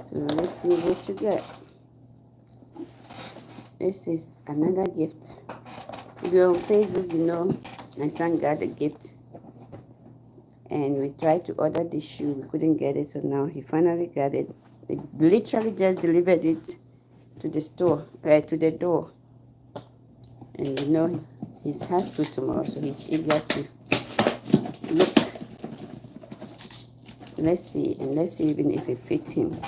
So let's see what you get. This is another gift. If you're on Facebook, you know my son got a gift. And we tried to order the shoe. We couldn't get it. So now he finally got it. They literally just delivered it to the store, to the door. And you know, he has school tomorrow, so he's eager to look. Let's see, and let's see even if it fits him.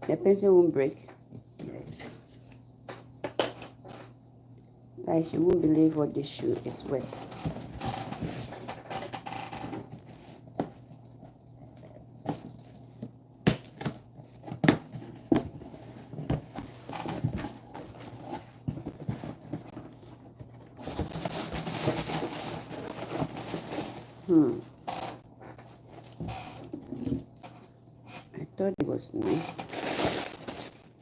The pencil won't break. Guys, you won't believe what this shoe is worth. I thought it was nice.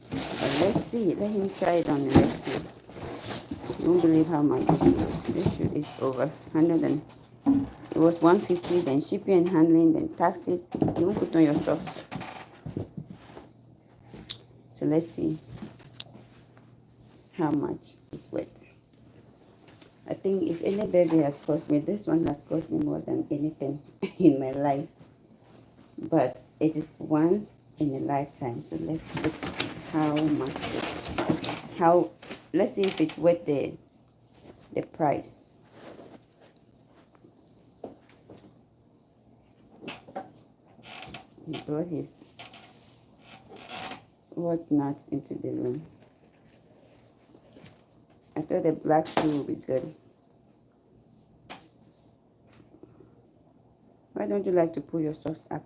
But let's see. Let him try it on and let's see. You won't believe how much this shoe is. This shoe is over 100 and it was 150, then shipping and handling, then taxes. You won't put on your socks. So let's see how much it's worth. I think if any baby has cost me, this one has cost me more than anything in my life. But it is once in a lifetime. So let's look at how much it's, let's see if it's worth the price. He brought his whatnots into the room. I thought the black shoe would be good. Why don't you like to pull your socks up?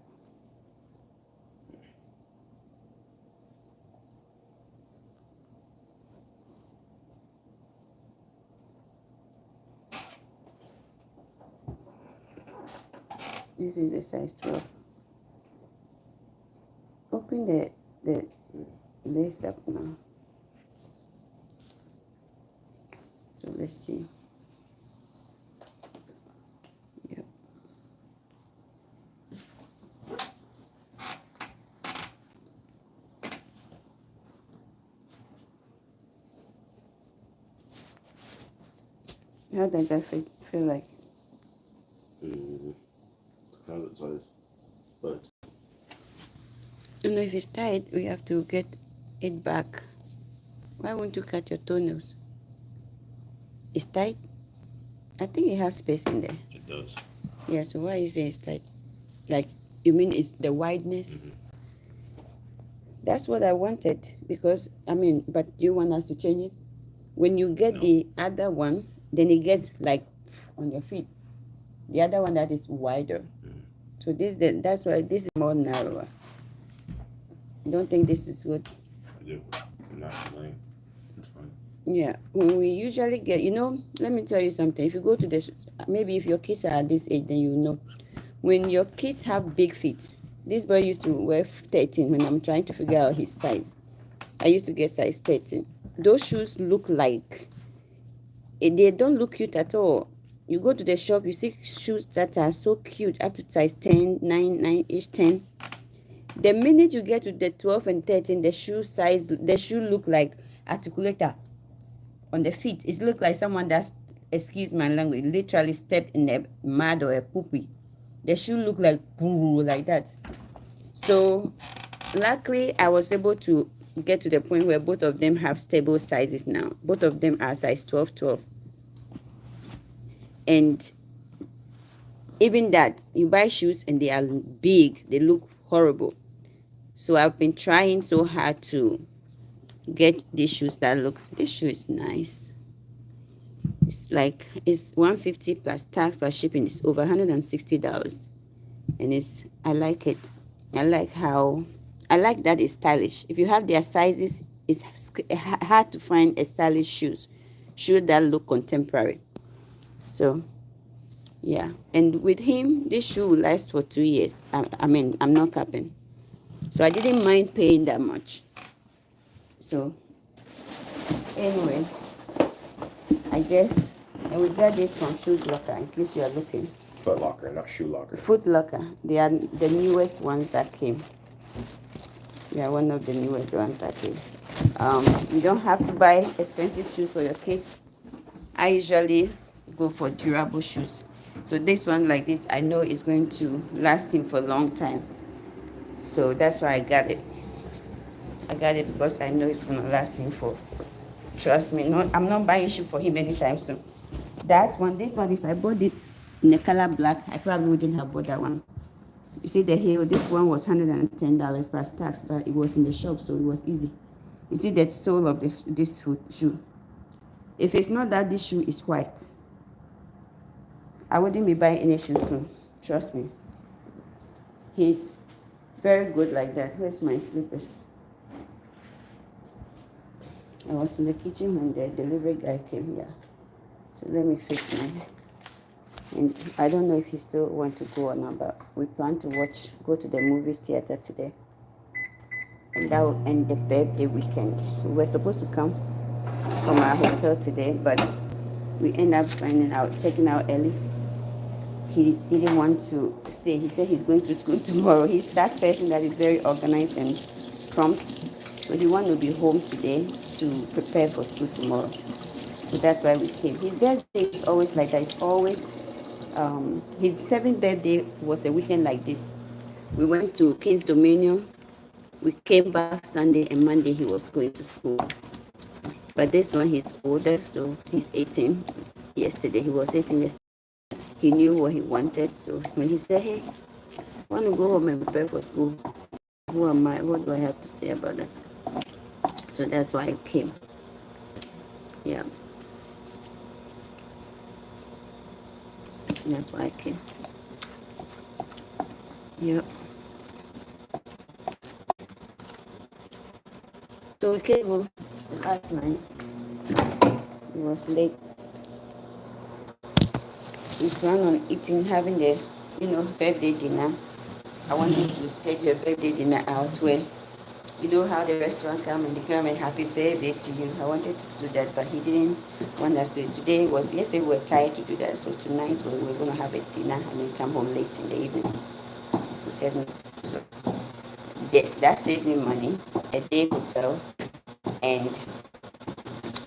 This is the size 12. Open the lace up now. So let's see. Yep. How does that feel like? Kind of size, but I don't know if it's tight. We have to get it back. Why won't you cut your toenails? It's tight. I think it has space in there. It does. Yeah. So why you say it's tight? Like you mean it's the wideness? Mm-hmm. That's what I wanted because but you want us to change it? When you get the other one, then it gets like on your feet. The other one that is wider. Mm-hmm. So that's why this is more narrower. You don't think this is good? I do. I'm not lying. It's fine. Yeah. When we usually get, let me tell you something. If you go to maybe if your kids are at this age, then you know. When your kids have big feet, this boy used to wear 13 when I'm trying to figure out his size. I used to get size 13. Those shoes look like, they don't look cute at all. You go to the shop, you see shoes that are so cute, up to size 10, 9, 9-ish, 10. The minute you get to the 12 and 13, the shoe look like articulator on the feet. It look like someone that's, excuse my language, literally stepped in a mud or a poopy. The shoe look like boo like that. So luckily I was able to get to the point where both of them have stable sizes now. Both of them are size 12. And even that, you buy shoes and they are big, they look horrible. So I've been trying so hard to get these shoes that look, this shoe is nice. It's 150 plus tax plus shipping. It's over $160. And I like it. I like that it's stylish. If you have their sizes, it's hard to find a stylish shoe that look contemporary. So yeah, and with him, this shoe will last for 2 years. I'm not capping. So I didn't mind paying that much. So anyway, I guess And we got this from Shoe Locker in case you are looking. Foot Locker, not Shoe Locker. Foot Locker. They are the newest ones that came. They are one of the newest ones that came. You don't have to buy expensive shoes for your kids. I usually go for durable shoes. So this one like this, I know is going to last him for a long time. So that's why I got it. I got it because I know it's going to last him for, trust me, no, I'm not buying shoe for him anytime soon. That one, this one, if I bought this in the color black, I probably wouldn't have bought that one. You see the heel, this one was $110 plus tax, but it was in the shop, so it was easy. You see the sole of this foot shoe. If it's not that this shoe is white, I wouldn't be buying any shoe soon. Trust me. He's very good like that. Where's my slippers? I was in the kitchen when the delivery guy came here. So let me fix my hair. And I don't know if he still want to go or not, but we plan to go to the movie theater today. And that will end the birthday weekend. We were supposed to come from our hotel today, but we end up checking out early. He didn't want to stay. He said he's going to school tomorrow. He's that person that is very organized and prompt. So he want to be home today to prepare for school tomorrow. So that's why we came. His birthday is always like that. It's always, his 7th birthday was a weekend like this. We went to King's Dominion. We came back Sunday, and Monday he was going to school. But this one, he's older, so he's 18. Yesterday, he was 18 yesterday. He knew what he wanted, so when he said, hey, I want to go home and prepare for school, who am I? What do I have to say about that? So that's why I came. Yeah. That's why I came. Yep. So we came home last night. It was late. We plan on having the, birthday dinner. I wanted to schedule a birthday dinner out where, how the restaurant come and they come and happy birthday to you. I wanted to do that, but he didn't want us to. Yesterday we were tired to do that, so tonight we were going to have a dinner and then come home late in the evening. He said, no. So yes, that saved me money, a day hotel, and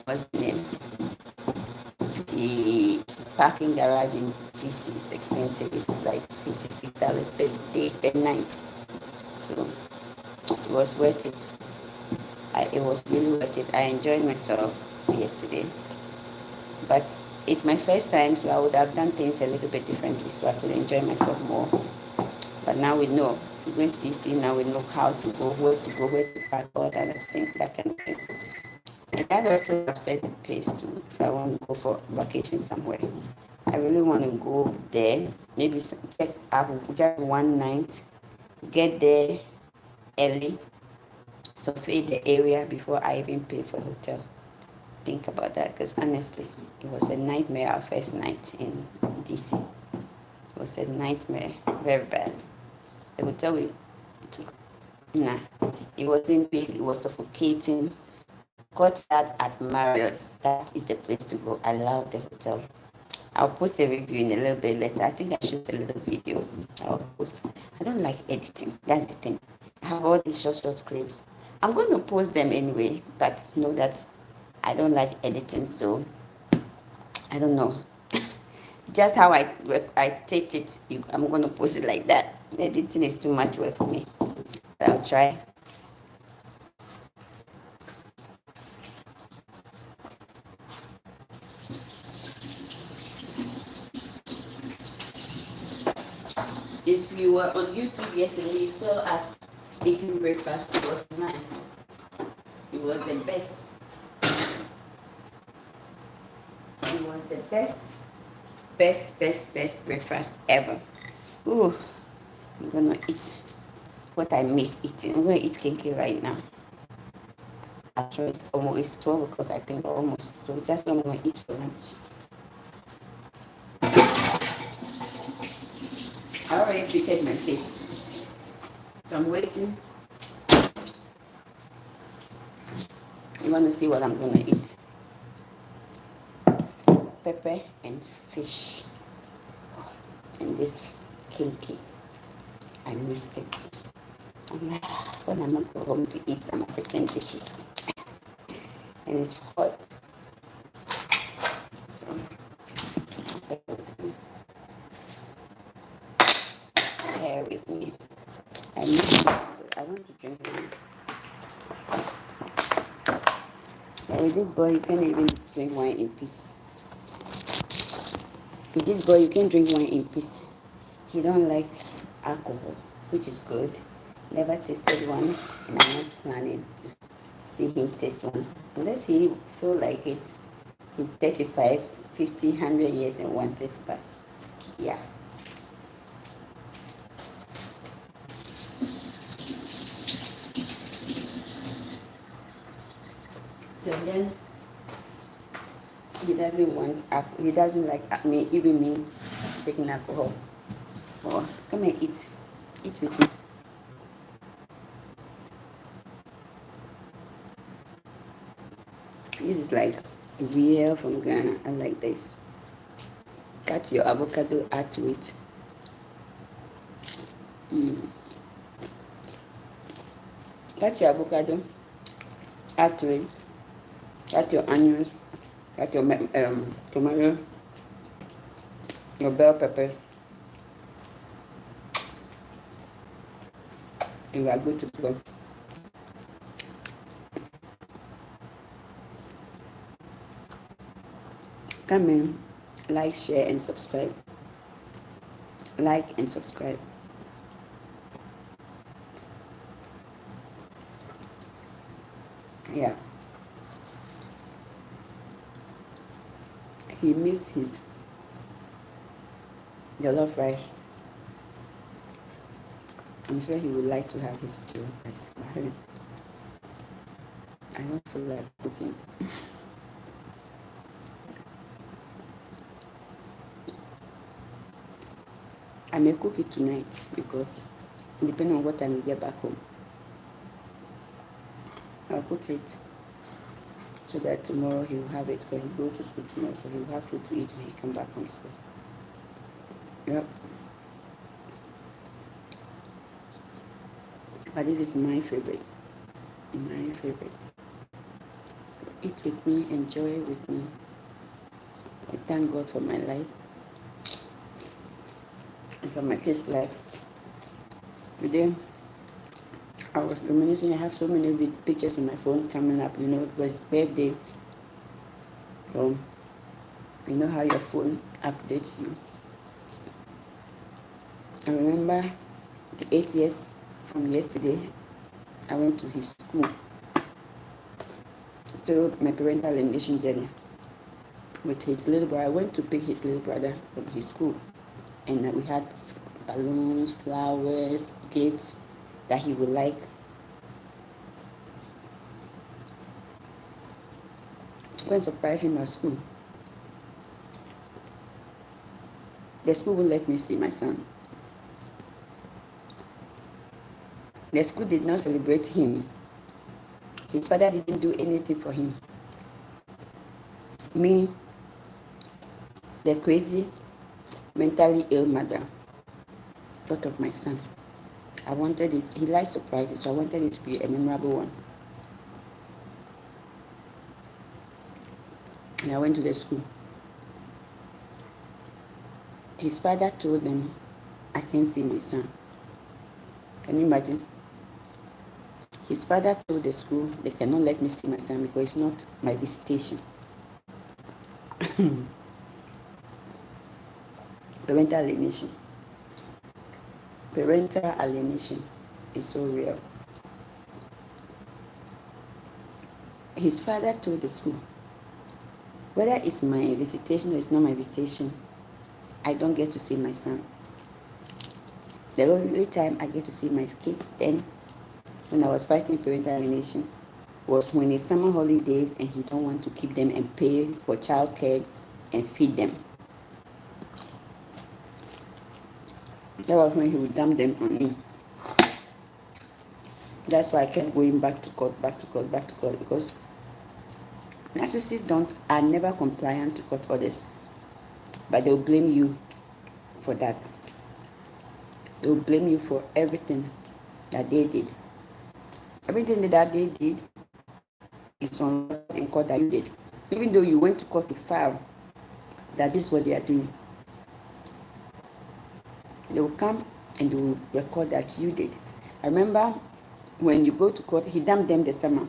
what's the name? The parking garage in DC is expensive. It's like $56 per day per night. So it was worth it. It was really worth it. I enjoyed myself yesterday. But it's my first time, so I would have done things a little bit differently so I could enjoy myself more. But now we know. We're going to DC, now we know how to go, where to park, all that kind of thing. And that also upset the pace too, if I want to go for vacation somewhere. I really want to go there, maybe check out just one night, get there early, survey the area before I even pay for a hotel. Think about that, because honestly, it was a nightmare our first night in DC. It was a nightmare, very bad. The hotel we took, it wasn't big, it was suffocating. Got that at Marriott. That is the place to go. I love the hotel. I'll post a review in a little bit later. I think I shoot a little video. I'll post. I don't like editing. That's the thing. I have all these short clips. I'm going to post them anyway, but know that I don't like editing, so I don't know. Just how I taped it, I'm going to post it like that. Editing is too much work for me. But I'll try. If you were on YouTube yesterday, you saw us eating breakfast. It was nice. It was the best. It was the best breakfast ever. Ooh, I'm gonna eat what I miss eating. I'm gonna eat kinky right now. After it's 12 o'clock, I think, almost. So that's what I'm gonna eat for lunch. I already prepared my plate, so I'm waiting. You want to see what I'm going to eat? pepper and fish. And this kinky. I missed it. When I'm not go home to eat some African dishes. And it's hot. So bear with me. I missed it. I want to drink wine. But with this boy, you can't even drink wine in peace. With this boy, you can drink wine in peace. He don't like alcohol, which is good. Never tasted one, and I'm not planning to see him taste one. Unless he feel like it. He's 35, 50, 100 years and want it, but yeah. So then he doesn't want he doesn't like me, even me taking alcohol. Oh, come and eat with me. This is like real from Ghana. I like this. Cut your avocado, add to it. Cut your avocado, add to it. Cut your onions, cut your tomato, your bell pepper. You are good to go. Come in, like, share, and subscribe. Like and subscribe. Yeah. He missed his jollof rice. I'm sure he would like to have his jollof rice. I don't feel like cooking. I may cook it tonight because depending on what time we get back home, I'll cook it so that tomorrow he will have it because he goes to school tomorrow, so he will have food to eat when he come back from school. Yep. But this is my favorite. My favorite. So eat with me, enjoy with me. I thank God for my life and for my kids' life. Today, I was reminiscing. I have so many pictures on my phone coming up, because it's birthday. So, you know how your phone updates you. I remember the 8 years from yesterday, I went to his school. So, my parental alienation journey with his little brother. I went to pick his little brother from his school. And we had balloons, flowers, gifts that he would like. To go and surprise him at school. The school won't let me see my son. The school did not celebrate him. His father didn't do anything for him. Me, the crazy, mentally ill mother, thought of my son. I wanted it. He likes surprises, so I wanted it to be a memorable one. And I went to the school. His father told them, I can't see my son. Can you imagine? His father told the school they cannot let me see my son because it's not my visitation. Parental alienation. Parental alienation is so real. His father told the school, whether it's my visitation or it's not my visitation, I don't get to see my son. The only time I get to see my kids then, when I was fighting parental alienation, was when it's summer holidays and he don't want to keep them and pay for childcare and feed them. That was when he would dump them on me. That's why I kept going back to court, because Narcissists are never compliant to cut orders, but they'll blame you for that. They'll blame you for everything that they did. Everything that they did is on in court that you did. Even though you went to court to file that this is what they are doing, they will come and they will record that you did. I remember when you go to court, he dumped them the summer.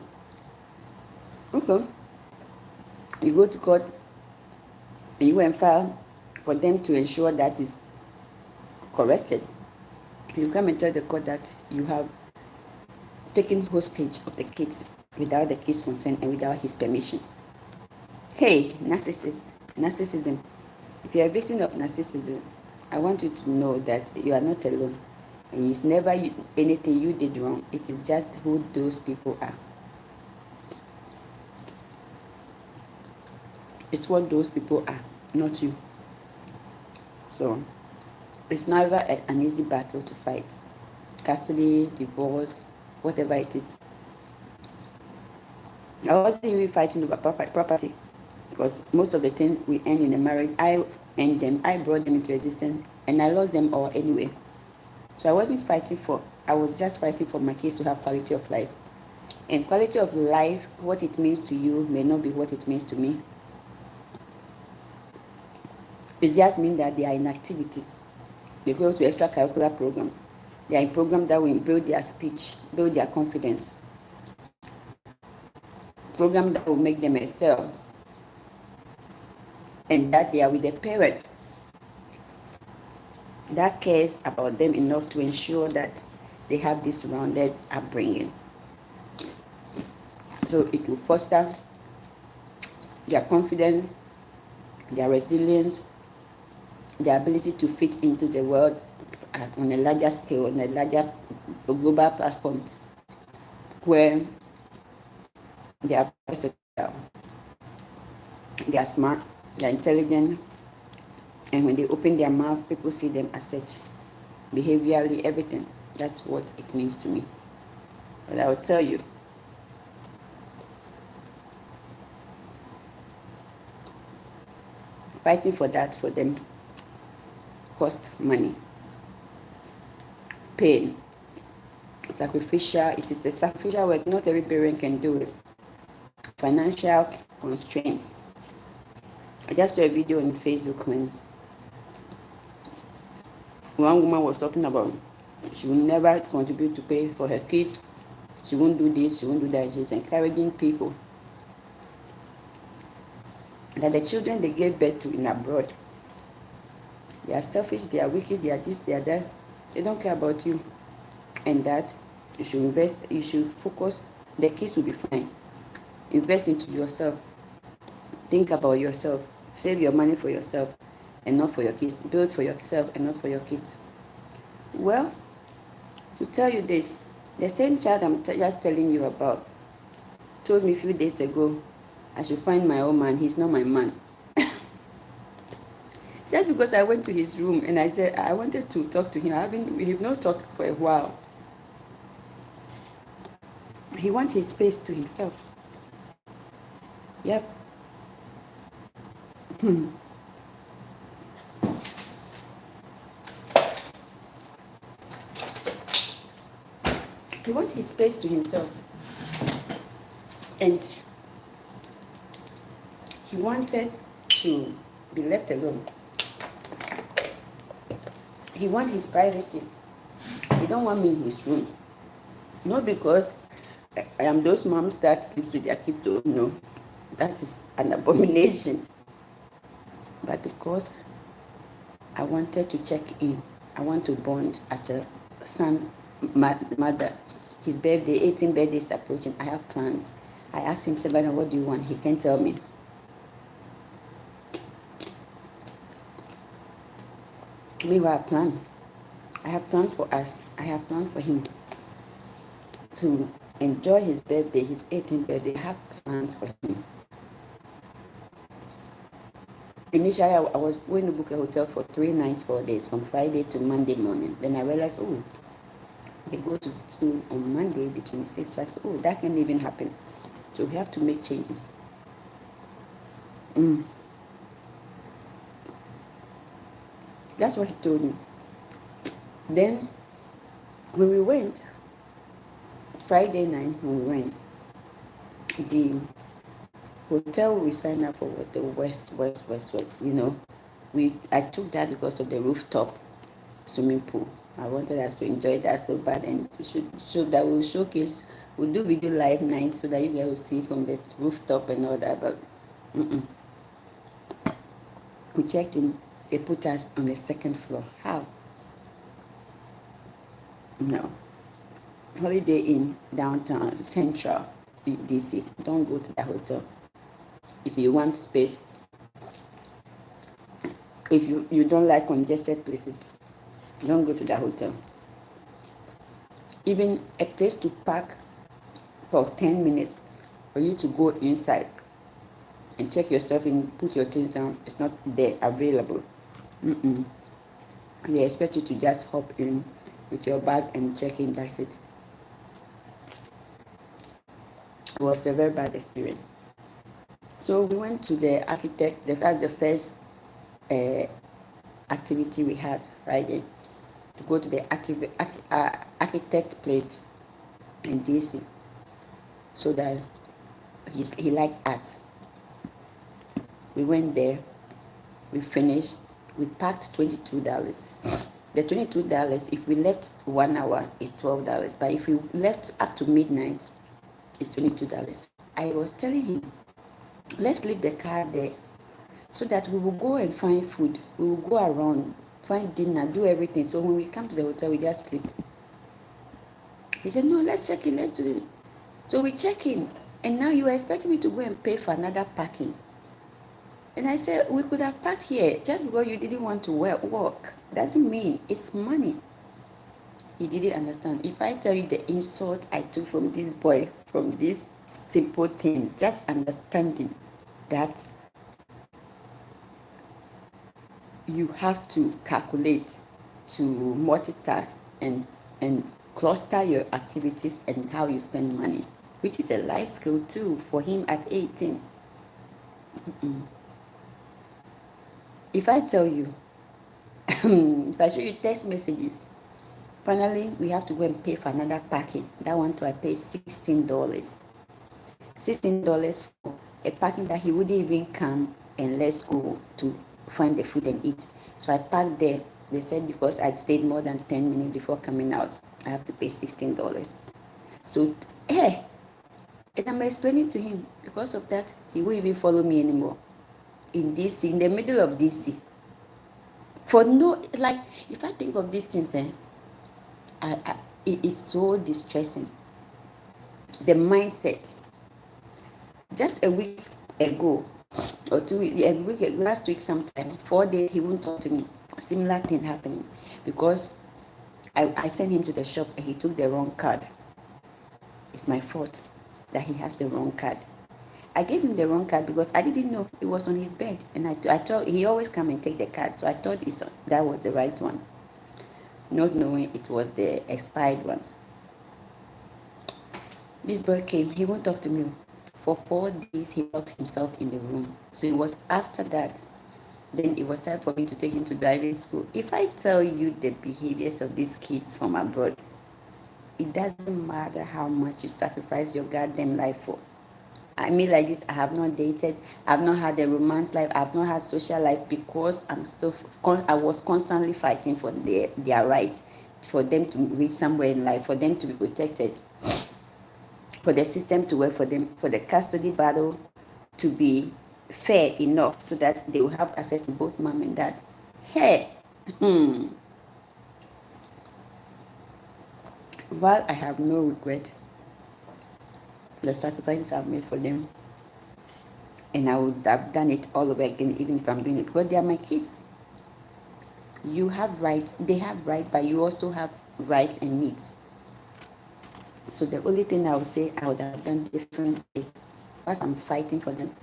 Okay. You go to court and you go and file for them to ensure that is corrected. You come and tell the court that you have taken hostage of the kids without the kids' consent and without his permission. Hey, narcissism. If you're a victim of narcissism, I want you to know that you are not alone. And it's never anything you did wrong. It is just who those people are. It's what those people are, not you. So, it's never an easy battle to fight. Custody, divorce, whatever it is. I wasn't even fighting over property, because most of the things we earn in a marriage, I earned them, I brought them into existence, and I lost them all anyway. So I wasn't fighting I was just fighting for my kids to have quality of life. And quality of life, what it means to you may not be what it means to me. It just means that they are in activities. They go to extracurricular program. They are in program that will build their speech, build their confidence. Program that will make them excel. And that they are with a parent that cares about them enough to ensure that they have this rounded upbringing. So it will foster their confidence, their resilience, their ability to fit into the world on a larger scale, on a larger global platform, where they are versatile, they are smart, they are intelligent, and when they open their mouth, people see them as such. Behaviorally, everything. That's what it means to me. But I will tell you, fighting for that for them cost money, pain, sacrificial. It is a sacrificial work. Not every parent can do it. Financial constraints. I just saw a video on Facebook when one woman was talking about she will never contribute to pay for her kids. She won't do this, she won't do that. She's encouraging people that the children they gave birth to in abroad, they are selfish, they are wicked, they are this, they are that. They don't care about you. And that you should invest, you should focus, the kids will be fine. Invest into yourself. Think about yourself. Save your money for yourself and not for your kids. Build for yourself and not for your kids. Well, to tell you this, the same child I'm just telling you about told me a few days ago I should find my own man. He's not my man. Just because I went to his room and I said I wanted to talk to him. We have not talked for a while. He wants his space to himself. Yep. He wants his space to himself. And he wanted to be left alone. He wants his privacy. He don't want me in his room. Not because I am those moms that sleeps with their kids. So no, that is an abomination. But because I wanted to check in. I want to bond as a son, mother. His birthday, 18th birthday is approaching. I have plans. I asked him, Savannah, what do you want? He can't tell me. We have a plan. I have plans for us. I have plans for him to enjoy his birthday, his 18th birthday. I have plans for him. Initially, I was going to book a hotel for 3 nights, 4 days, from Friday to Monday morning. Then I realized, they go to school on Monday, the 26th. So I said, that can even happen. So we have to make changes. That's what he told me. Then when we went, Friday night when we went, the hotel we signed up for was the West. I took that because of the rooftop swimming pool. I wanted us to enjoy that so bad, and show that we'll showcase. We'll do video live night so that you guys will see from the rooftop and all that. But we checked in. They put us on the second floor. How? No. Holiday Inn downtown Central DC. Don't go to that hotel. If you want space, if you don't like congested places, don't go to that hotel. Even a place to park for 10 minutes for you to go inside and check yourself in, put your things down, it's not there available. They expect you to just hop in with your bag and check in. That's it. It was a very bad experience. So we went to the architect. That's the first activity we had Friday, to go to the architect place in DC, so that he liked art. We went there, we finished, we packed $22. The $22, if we left 1 hour, is $12. But if we left up to midnight, it's $22. I was telling him, let's leave the car there so that we will go and find food. We will go around, find dinner, do everything. So when we come to the hotel, we just sleep. He said, no, let's check in, let's do it. So we check in, and now you are expecting me to go and pay for another parking. And I said, we could have parked here. Just because you didn't want to walk doesn't mean it's money. He didn't understand. If I tell you the insult I took from this boy, from this simple thing, just understanding that you have to calculate, to multitask and cluster your activities and how you spend money, which is a life skill too for him at 18. If I tell you, if I show you text messages, finally we have to go and pay for another parking. That one too, I paid $16. $16 for a parking that he wouldn't even come and let's go to find the food and eat. So I parked there. They said because I'd stayed more than 10 minutes before coming out, I have to pay $16. So, and I'm explaining to him, because of that, he won't even follow me anymore. In DC, in the middle of DC. For no, like, if I think of these things, it's so distressing. The mindset. Just a week ago, or 2 weeks, a week, last week sometime, 4 days, he won't talk to me. A similar thing happening, because I sent him to the shop and he took the wrong card. It's my fault that he has the wrong card. I gave him the wrong card because I didn't know it was on his bed, and I thought he always come and take the card, so I thought that was the right one, not knowing it was the expired one. This boy came, he won't talk to me. For 4 days, he locked himself in the room. So it was after that, then it was time for me to take him to driving school. If I tell you the behaviors of these kids from abroad, it doesn't matter how much you sacrifice your goddamn life for. I mean, like this, I have not dated, I've not had a romance life, I've not had social life, because I was constantly fighting for their rights, for them to reach somewhere in life, for them to be protected, for the system to work for them, for the custody battle to be fair enough so that they will have access to both mom and dad. Hey, while I have no regret for the sacrifices I've made for them, and I would have done it all over again, even if I'm doing it, because they are my kids. You have rights, they have rights, but you also have rights and needs. So the only thing I would say I would have done different is, as I'm fighting for them,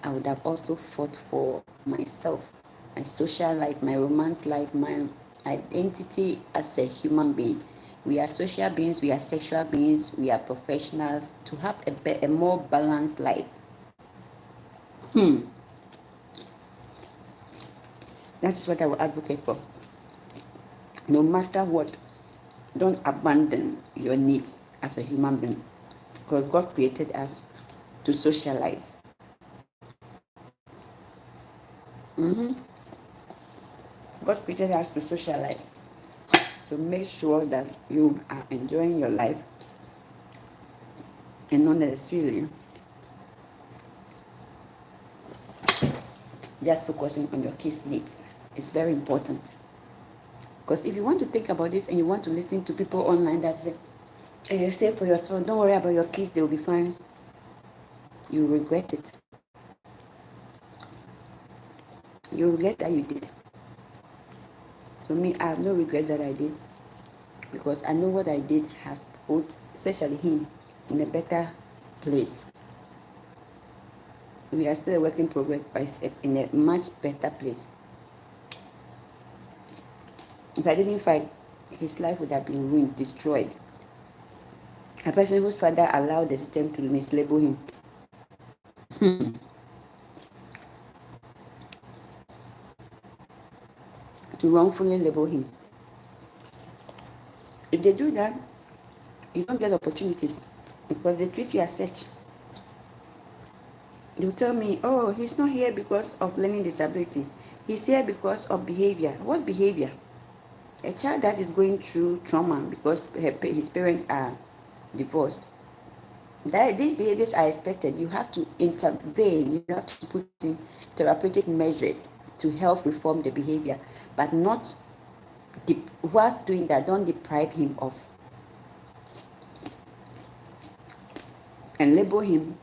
I would have also fought for myself, my social life, my romance life, my identity as a human being. We are social beings, we are sexual beings, we are professionals, to have a more balanced life. That is what I will advocate for. No matter what, don't abandon your needs as a human being, because God created us to socialize. God created us to socialize. So make sure that you are enjoying your life and not necessarily just focusing on your kids' needs. It's very important. Because if you want to think about this and you want to listen to people online that say, hey, save for yourself, don't worry about your kids, they'll be fine, you regret it. You regret that you did. So me, I have no regret that I did, because I know what I did has put, especially him, in a better place. We are still a work in progress, but in a much better place. If I didn't fight, his life would have been ruined, destroyed. A person whose father allowed the system to mislabel him. To wrongfully label him. If they do that, you don't get opportunities, because they treat you as such. They'll tell me, oh, he's not here because of learning disability. He's here because of behavior. What behavior? A child that is going through trauma because his parents are divorced. These behaviors are expected. You have to intervene. You have to put in therapeutic measures to help reform the behavior, but not, whilst doing that, don't deprive him of and label him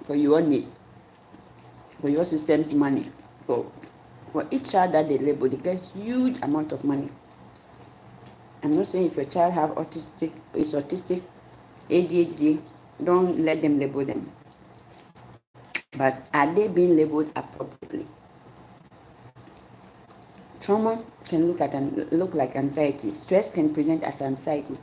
for your needs, for your system's money. For each child that they label, they get huge amount of money. I'm not saying if your child is autistic, ADHD, don't let them label them. But are they being labeled appropriately? Trauma can look like anxiety. Stress can present as anxiety.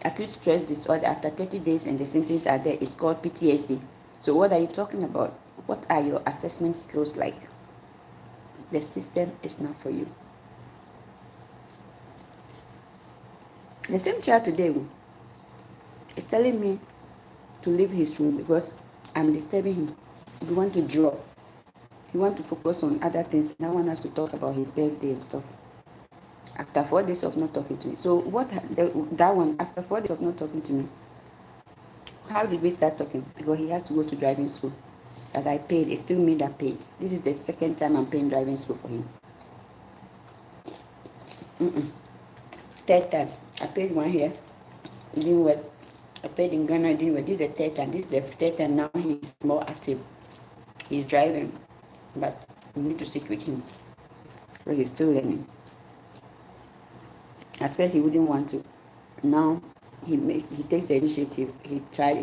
Acute stress disorder after 30 days and the symptoms are there is called PTSD. So what are you talking about? What are your assessment skills like? The system is not for you. The same child today is telling me to leave his room because I'm disturbing him. He want to draw. He want to focus on other things. Now want us to talk about his birthday and stuff. After 4 days of not talking to me. So that one, after 4 days of not talking to me, how did we start talking? Because he has to go to driving school. That I paid. It's still me that paid. This is the second time I'm paying driving school for him. Third time. I paid one here. It didn't work. I paid in Ghana. It didn't work. This is the third time. This is the third time now he's more active. He's driving. But we need to stick with him. So he's still learning. At first he wouldn't want to. Now he takes the initiative. He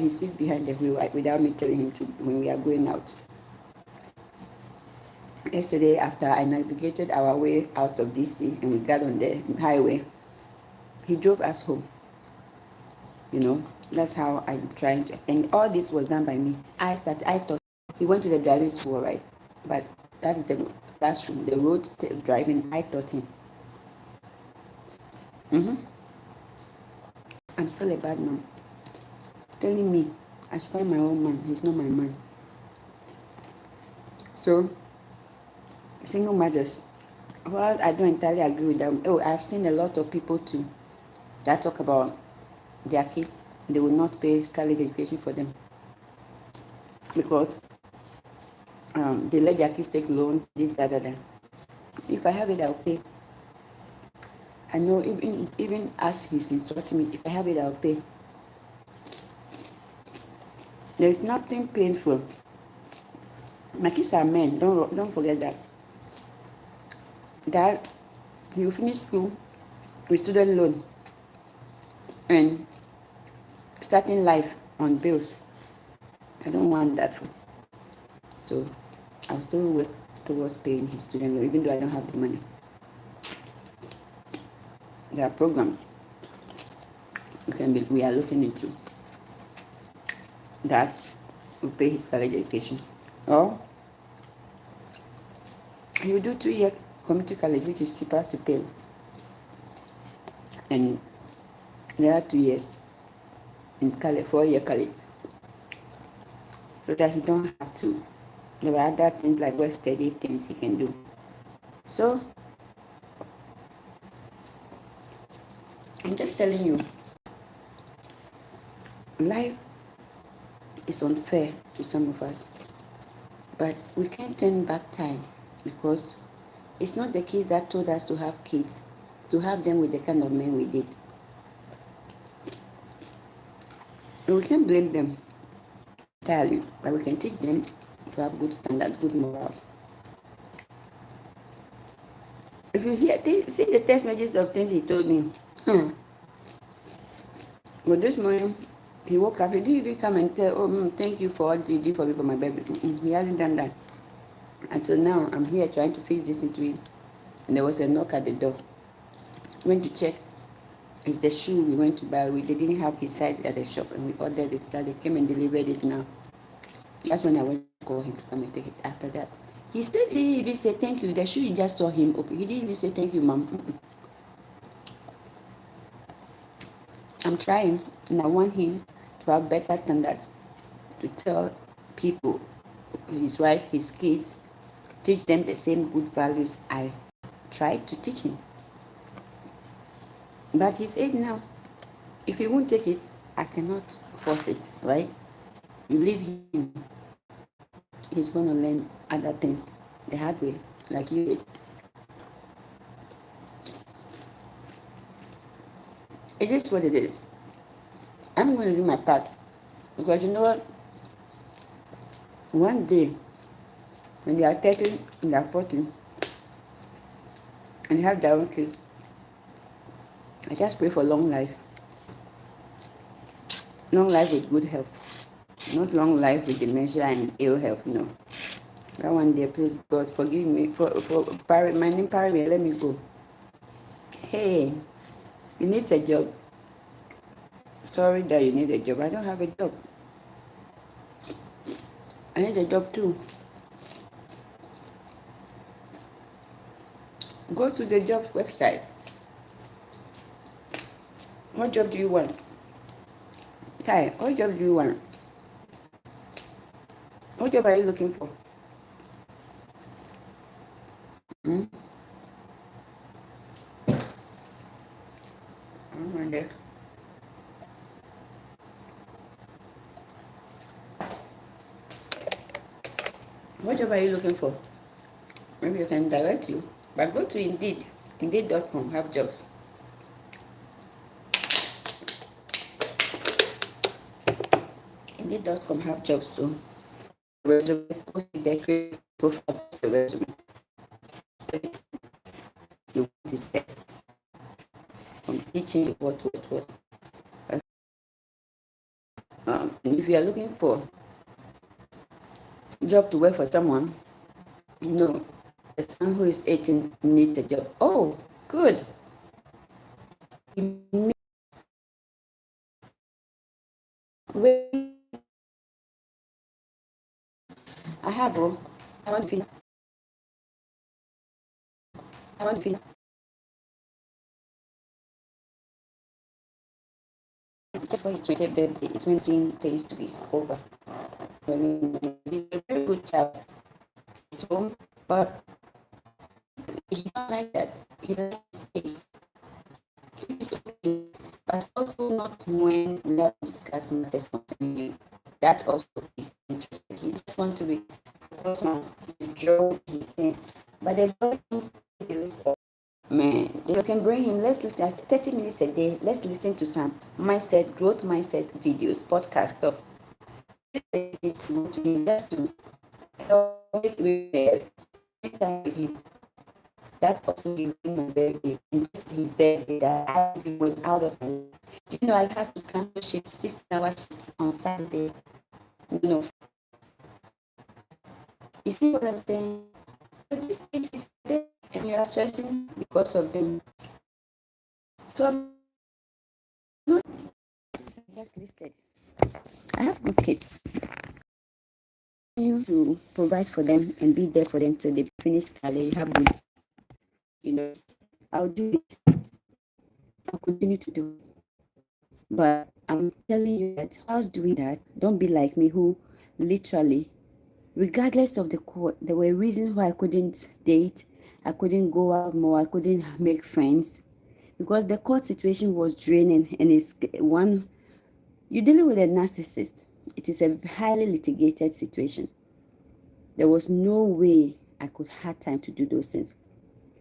sits behind the wheel without me telling him to when we are going out. Yesterday, after I navigated our way out of DC and we got on the highway, he drove us home. You know, that's how I'm trying to, and all this was done by me. I thought he went to the driving school, right? But that is the classroom, the road driving. I taught him. I'm still a bad man. Telling me I should find my own man. He's not my man. So, single mothers, well, I don't entirely agree with them. Oh, I've seen a lot of people too that talk about their kids. They will not pay college education for them because they let their kids take loans, this, that, that. If I have it, I'll pay. I know even as he's insulting me, if I have it, I'll pay. There is nothing painful. My kids are men. Don't forget that. That you finish school with student loan and starting life on bills. I don't want that. So I'll still work towards paying his student loan, even though I don't have the money. There are programs we are looking into that will pay his college education. Or he will do 2-year community college, which is cheaper to pay. And there are 2 years in college, 4-year college, so that he don't have to. There are other things like work study things he can do. So I'm just telling you, life is unfair to some of us, but we can't turn back time, because it's not the kids that told us to have kids, to have them with the kind of men we did. And we can't blame them entirely, but we can teach them to have good standards, good morals. If you see the text messages of things he told me, but this morning he woke up, he didn't even come and tell, thank you for what you did for me for my baby. He hasn't done that. Until now, I'm here trying to fix this into it. And there was a knock at the door. Went to check. It's the shoe we went to buy. They didn't have his size at the shop, and we ordered it. That they came and delivered it now. That's when I went to call him to come and take it. After that, he still didn't even say thank you. The shoe, you just saw him open. He didn't even say thank you, mom. I'm trying, and I want him to have better standards, to tell people, his wife, his kids, teach them the same good values I tried to teach him. But he's 8 now. If he won't take it, I cannot force it, right? You leave him, he's going to learn other things the hard way, like you did. It is what it is. I'm going to do my part, because you know what? One day, when they are 30 and they are 40, and they have their own kids, I just pray for long life. Long life with good health. Not long life with dementia and ill health, no. That one day, please, God, forgive me for my name, Parry, let me go. Hey, you need a job. Sorry that you need a job. I don't have a job. I need a job too. Go to the job website. What job do you want? Hi, what job do you want? What job are you looking for? I wonder. What job are you looking for? Maybe I can direct you. But go to Indeed. Indeed.com, have jobs. Indeed.com, have jobs. So, resume, post the create profile, post the resume. You want to say, I'm teaching you what. And if you are looking for a job to work for someone, no, someone who is 18 needs a job. Oh, good. I have. I want to. Just for his 20th birthday, it's when seeing things to be over. He's a very good child. He's home, but he's not like that. He likes space. It's okay, but also not when we are discussing matters concerning you. That also is interesting. He just wants to be focused on his job, his things. But the job is man, if you can bring him, let's listen 30 minutes a day. Let's listen to some growth mindset videos, podcast stuff. Just to help with him. That also be my birthday, and this is his birthday that I went out of my life. You know, I have to cancel shifts, 6-hour shifts on Saturday. You know, you see what I'm saying? So this is today, and you are stressing because of them. So I'm not just listed. I have good kids. You to provide for them and be there for them till they finish college. Have good I'll do it. I'll continue to do it. But I'm telling you that whilst doing that, don't be like me who literally, regardless of the court, there were reasons why I couldn't date, I couldn't go out more, I couldn't make friends, because the court situation was draining. And it's one, you're dealing with a narcissist. It is a highly litigated situation. There was no way I could have time to do those things.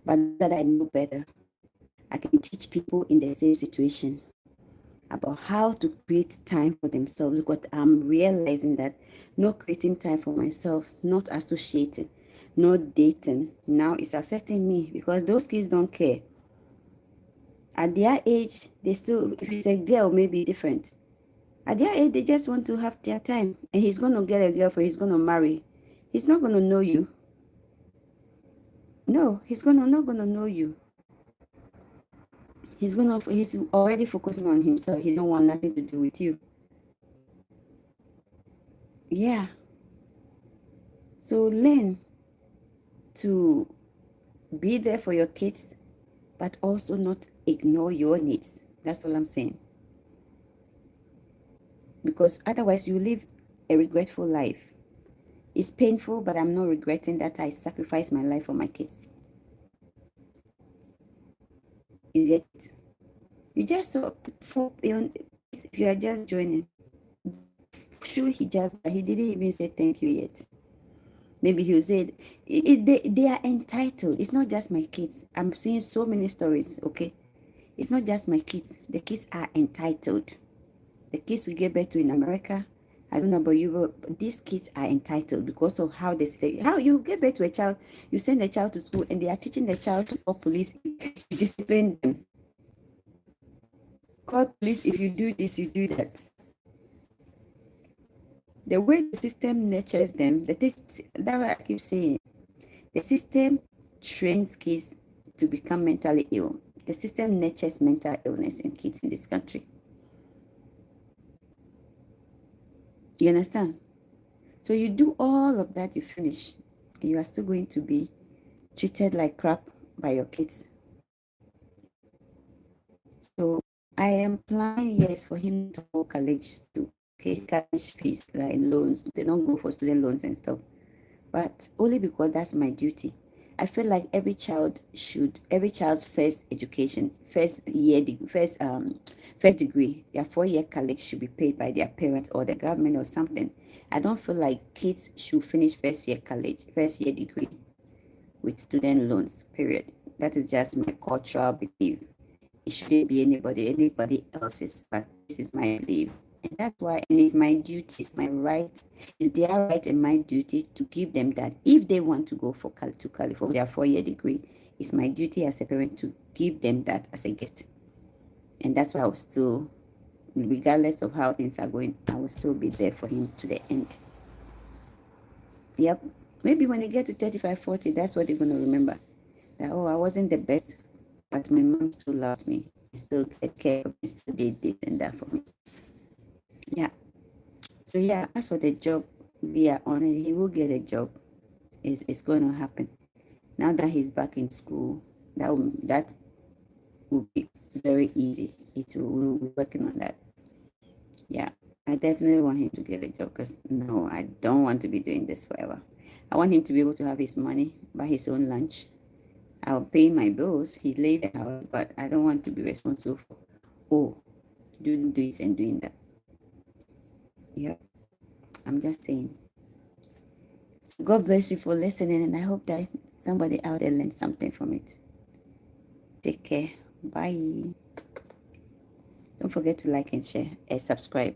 But that I know better, I can teach people in the same situation about how to create time for themselves, because I'm realizing that not creating time for myself, not associating, not dating, now is affecting me, because those kids don't care. At their age, they still, if it's a girl, maybe different. At their age, they just want to have their time. And he's going to get a girlfriend, he's going to marry. He's not going to know you. No, not going to know you. He's already focusing on himself. He don't want nothing to do with you. Yeah. So learn to be there for your kids, but also not ignore your needs. That's all I'm saying. Because otherwise you live a regretful life. It's painful, but I'm not regretting that I sacrificed my life for my kids. You get it? You just saw, if you are just joining, sure, he didn't even say thank you yet. Maybe he'll say, they are entitled. It's not just my kids. I'm seeing so many stories, okay? It's not just my kids. The kids are entitled. The kids we get back to in America, I don't know about you, but these kids are entitled because of how they say, how you get back to a child, you send a child to school and they are teaching the child to call police, you discipline them. Call police if you do this, you do that. The way the system nurtures them, that's what I keep saying. The system trains kids to become mentally ill. The system nurtures mental illness in kids in this country. You understand? So you do all of that, you finish, and you are still going to be treated like crap by your kids. So I am planning, yes, for him to go college to pay college fees, like loans. They don't go for student loans and stuff, but only because that's my duty. I feel like every child's first education, first degree, their 4-year college should be paid by their parents or the government or something. I don't feel like kids should finish first year degree with student loans, period. That is just my cultural belief. It shouldn't be anybody else's, but this is my belief. And that's why, and it's my duty, it's my right, it's their right and my duty to give them that. If they want to go for California for their 4-year degree, it's my duty as a parent to give them that as a gift. And that's why I will still, regardless of how things are going, I will still be there for him to the end. Yep. Maybe when they get to 35, 40, that's what they're going to remember. That, oh, I wasn't the best, but my mom still loved me. Still take care of me, still did this and that for me. Yeah. So yeah, as for the job, we are on it. He will get a job. It's going to happen. Now that he's back in school, that will be very easy. We'll be working on that. Yeah, I definitely want him to get a job, because no, I don't want to be doing this forever. I want him to be able to have his money, buy his own lunch. I'll pay my bills. He leave the house, but I don't want to be responsible for, doing this and doing that. Yeah, I'm just saying. So God bless you for listening, and I hope that somebody out there learned something from it. Take care. Bye. Don't forget to like and share and subscribe.